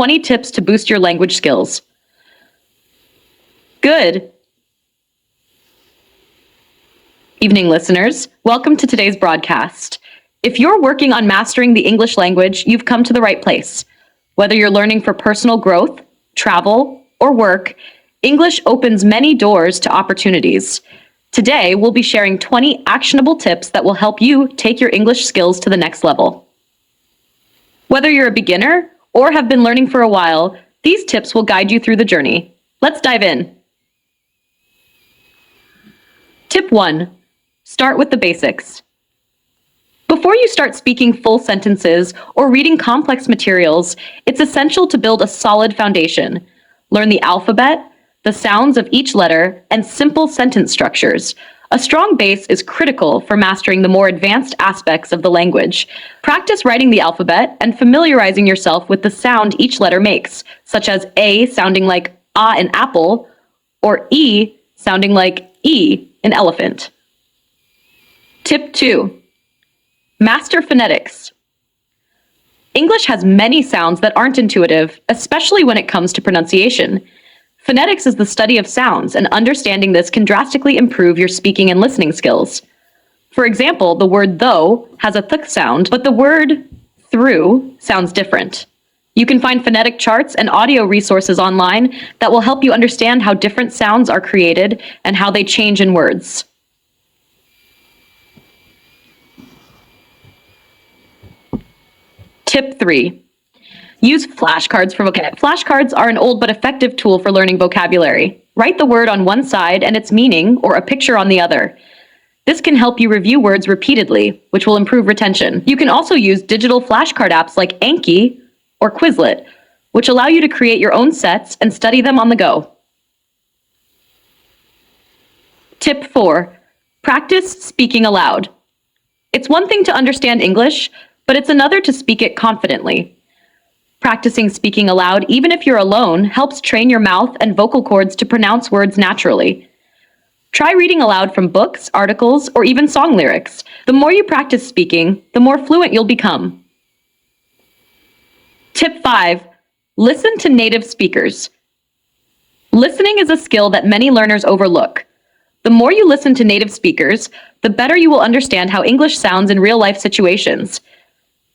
20 tips to boost your language skills. Good evening, listeners. Welcome to today's broadcast. If you're working on mastering the English language, you've come to the right place. Whether you're learning for personal growth, travel, or work, English opens many doors to opportunities. Today, we'll be sharing 20 actionable tips that will help you take your English skills to the next level. Whether you're a beginner or have been learning for a while, these tips will guide you through the journey. Let's dive in. Tip 1. Start with the basics. Before you start speaking full sentences or reading complex materials, it's essential to build a solid foundation. Learn the alphabet, the sounds of each letter, and simple sentence structures. A strong base is critical for mastering the more advanced aspects of the language. Practice writing the alphabet and familiarizing yourself with the sound each letter makes, such as A sounding like A in apple, or E sounding like E in elephant. Tip 2. Master phonetics. English has many sounds that aren't intuitive, especially when it comes to pronunciation. Phonetics is the study of sounds, and understanding this can drastically improve your speaking and listening skills. For example, the word though has a th sound, but the word through sounds different. You can find phonetic charts and audio resources online that will help you understand how different sounds are created and how they change in words. Tip 3. Use flashcards for vocabulary. Flashcards are an old but effective tool for learning vocabulary. Write the word on one side and its meaning, or a picture on the other. This can help you review words repeatedly, which will improve retention. You can also use digital flashcard apps like Anki or Quizlet, which allow you to create your own sets and study them on the go. Tip 4. Practice speaking aloud. It's one thing to understand English, but it's another to speak it confidently. Practicing speaking aloud, even if you're alone, helps train your mouth and vocal cords to pronounce words naturally. Try reading aloud from books, articles, or even song lyrics. The more you practice speaking, the more fluent you'll become. Tip 5. Listen to native speakers. Listening is a skill that many learners overlook. The more you listen to native speakers, the better you will understand how English sounds in real-life situations.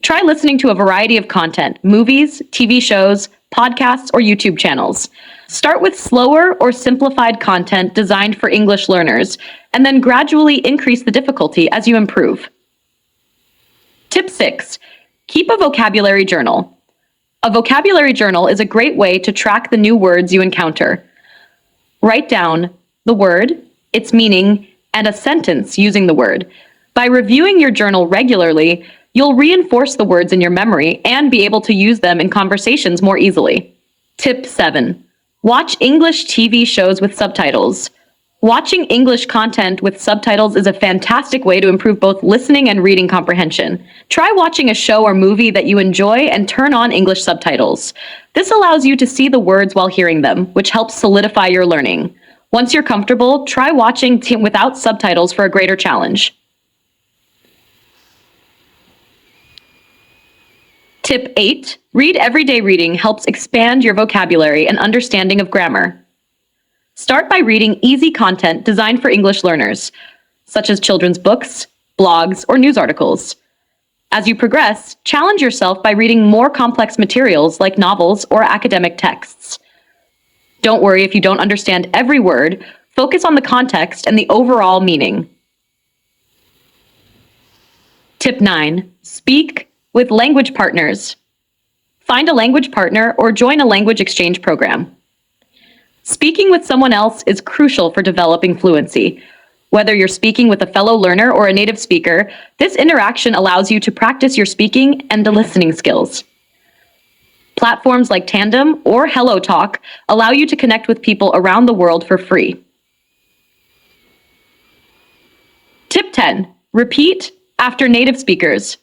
Try listening to a variety of content, movies, TV shows, podcasts, or YouTube channels. Start with slower or simplified content designed for English learners, and then gradually increase the difficulty as you improve. Tip 6. Keep a vocabulary journal. A vocabulary journal is a great way to track the new words you encounter. Write down the word, its meaning, and a sentence using the word. By reviewing your journal regularly, you'll reinforce the words in your memory and be able to use them in conversations more easily. Tip 7. Watch English TV shows with subtitles. Watching English content with subtitles is a fantastic way to improve both listening and reading comprehension. Try watching a show or movie that you enjoy and turn on English subtitles. This allows you to see the words while hearing them, which helps solidify your learning. Once you're comfortable, try watching without subtitles for a greater challenge. Tip 8. Read everyday reading helps expand your vocabulary and understanding of grammar. Start by reading easy content designed for English learners, such as children's books, blogs, or news articles. As you progress, challenge yourself by reading more complex materials like novels or academic texts. Don't worry if you don't understand every word. Focus on the context and the overall meaning. Tip 9. Speak with language partners. Find a language partner or join a language exchange program. Speaking with someone else is crucial for developing fluency. Whether you're speaking with a fellow learner or a native speaker, this interaction allows you to practice your speaking and listening skills. Platforms like Tandem or HelloTalk allow you to connect with people around the world for free. Tip 10. Repeat after native speakers.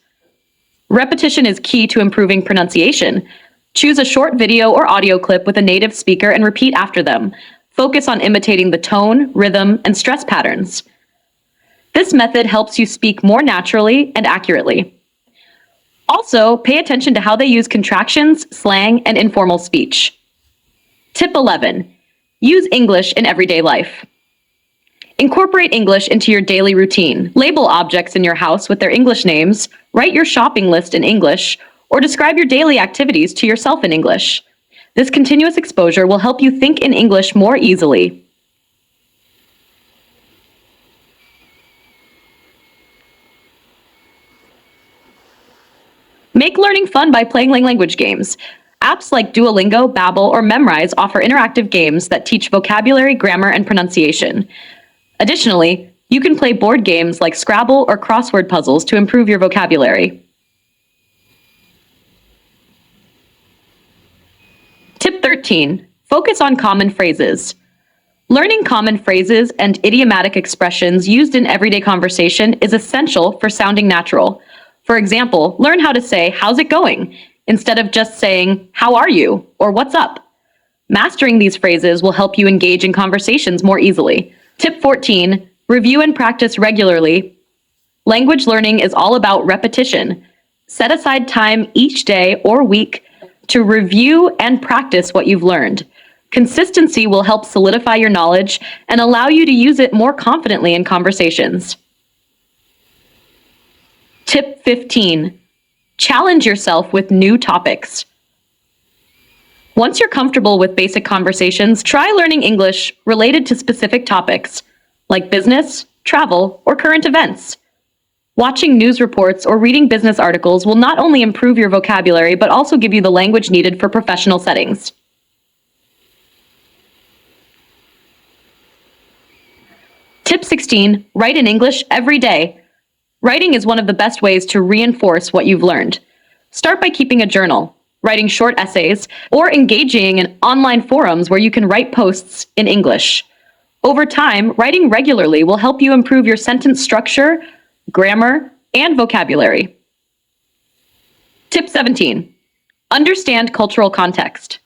Repetition is key to improving pronunciation. Choose a short video or audio clip with a native speaker and repeat after them. Focus on imitating the tone, rhythm, and stress patterns. This method helps you speak more naturally and accurately. Also, pay attention to how they use contractions, slang, and informal speech. Tip 11. Use English in everyday life. Incorporate English into your daily routine. Label objects in your house with their English names, write your shopping list in English, or describe your daily activities to yourself in English. This continuous exposure will help you think in English more easily. Make learning fun by playing language games. Apps like Duolingo, Babbel, or Memrise offer interactive games that teach vocabulary, grammar, and pronunciation. Additionally, you can play board games like Scrabble or crossword puzzles to improve your vocabulary. Tip 13. Focus on common phrases. Learning common phrases and idiomatic expressions used in everyday conversation is essential for sounding natural. For example, learn how to say, "How's it going?" instead of just saying, "How are you?" or "What's up?" Mastering these phrases will help you engage in conversations more easily. Tip 14. Review and practice regularly. Language learning is all about repetition. Set aside time each day or week to review and practice what you've learned. Consistency will help solidify your knowledge and allow you to use it more confidently in conversations. Tip 15. Challenge yourself with new topics. Once you're comfortable with basic conversations, try learning English related to specific topics, like business, travel, or current events. Watching news reports or reading business articles will not only improve your vocabulary, but also give you the language needed for professional settings. Tip 16. Write in English every day. Writing is one of the best ways to reinforce what you've learned. Start by keeping a journal, writing short essays, or engaging in online forums where you can write posts in English. Over time, writing regularly will help you improve your sentence structure, grammar, and vocabulary. Tip 17. Understand cultural context.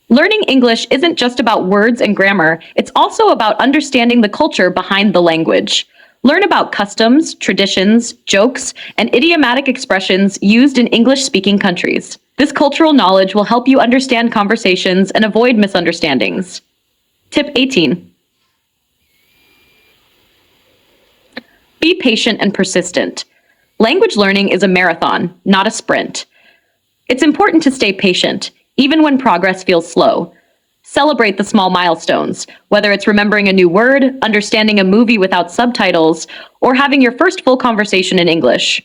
Learning English isn't just about words and grammar, it's also about understanding the culture behind the language. Learn about customs, traditions, jokes, and idiomatic expressions used in English-speaking countries. This cultural knowledge will help you understand conversations and avoid misunderstandings. Tip 18. Be patient and persistent. Language learning is a marathon, not a sprint. It's important to stay patient, even when progress feels slow. Celebrate the small milestones, whether it's remembering a new word, understanding a movie without subtitles, or having your first full conversation in English.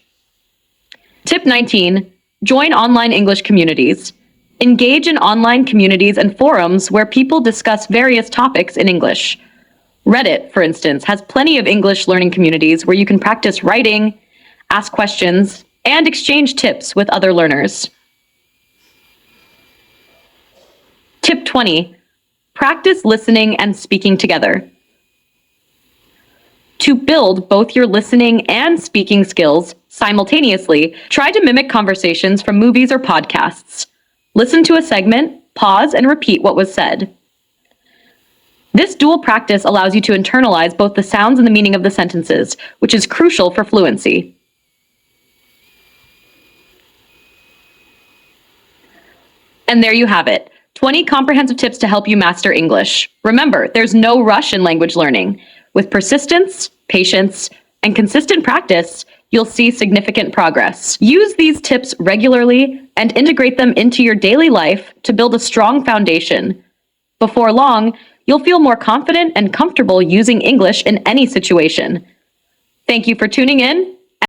Tip 19. Join online English communities. Engage in online communities and forums where people discuss various topics in English. Reddit, for instance, has plenty of English learning communities where you can practice writing, ask questions, and exchange tips with other learners. Tip 20. Practice listening and speaking together. To build both your listening and speaking skills simultaneously, try to mimic conversations from movies or podcasts. Listen to a segment, pause, and repeat what was said. This dual practice allows you to internalize both the sounds and the meaning of the sentences, which is crucial for fluency. And there you have it. 20 comprehensive tips to help you master English. Remember, there's no rush in language learning. With persistence, patience, and consistent practice, you'll see significant progress. Use these tips regularly and integrate them into your daily life to build a strong foundation. Before long, you'll feel more confident and comfortable using English in any situation. Thank you for tuning in,